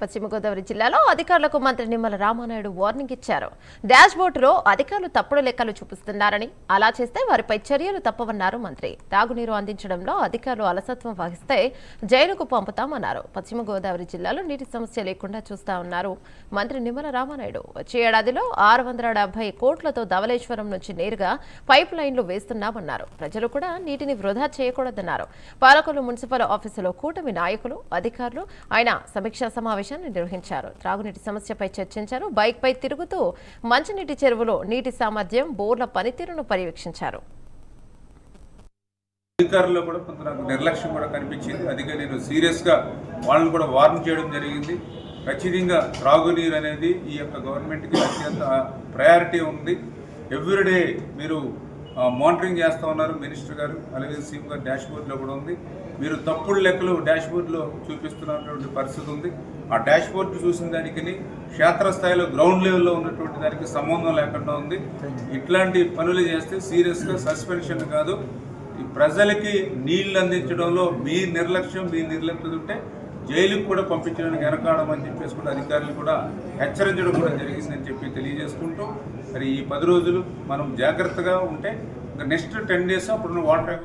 పశ్చిమ గోదావరి జిల్లాలో అధికారులకు మంత్రి నిమ్మల రామానాయుడు వార్నింగ్ ఇచ్చారు. డాష్ బోర్డులో అధికారులు తప్పుడు లెక్కలు చూపిస్తున్నారని, అలా చేస్తే వారిపై చర్యలు తప్పవన్నారు మంత్రి. తాగునీరు అందించడంలో అధికారులు అలసత్వం వహిస్తే జైలుకు పంపుతామన్నారు. పశ్చిమ గోదావరి జిల్లాలో నీటి సమస్య లేకుండా చూస్తామన్నారు మంత్రి నిమ్మల రామానాయుడు. వచ్చే ఏడాదిలో 670 కోట్లతో ధవళేశ్వరం నుంచి నేరుగా పైప్ లైన్లు వేస్తున్నామన్నారు. ప్రజలు కూడా నీటిని వృధా చేయకూడదన్నారు. పాలకొల్లు మున్సిపల్ ఆఫీసులో కూటమి నాయకులు, అధికారులు ఆయన సమీక్షా సమావేశం నిర్వహించారు. త్రాగునీటి సమస్యపై చర్చించారు. బైక్ పై తిరుగుతూ మంచినీటి చెరువులో నీటి సామర్థ్యం, బోర్ల పనితీరును పర్యవేక్షించారు. అధికారుల్లో కూడా కొంత నాకు నిర్లక్ష్యం కూడా కనిపించింది. అందుకే నేను సీరియస్ గా వాళ్ళని కూడా వార్న్ చేయడం జరిగింది. ఖచ్చితంగా త్రాగునీరు అనేది ఈ యొక్క గవర్నమెంట్ కి అత్యంత ప్రయారిటీ ఉంది. ఎవ్రీడే మీరు మానిటరింగ్ చేస్తూ ఉన్నారు మినిస్టర్ గారు, అలాగే సీఎం గారు డాష్ బోర్డులో కూడా ఉంది. మీరు తప్పుడు లెక్కలు డాష్ బోర్డులో చూపిస్తున్నటువంటి పరిస్థితి ఉంది. ఆ డాష్ బోర్డు చూసిన దానికి క్షేత్రస్థాయిలో గ్రౌండ్ లెవెల్లో ఉన్నటువంటి దానికి సంబంధం లేకుండా ఉంది. ఇట్లాంటి పనులు చేస్తే సీరియస్గా సస్పెన్షన్ కాదు, ఈ ప్రజలకి నీళ్లు అందించడంలో మీ నిర్లక్ష్యం ఉంటే జైలుకు కూడా పంపించడానికి వెనకాడమని చెప్పేసి కూడా అధికారులు కూడా హెచ్చరించడం కూడా జరిగిందని చెప్పి తెలియజేసుకుంటూ, మరి ఈ 10 రోజులు మనం జాగ్రత్తగా ఉంటే నెక్స్ట్ 10 days అప్పుడు వాటర్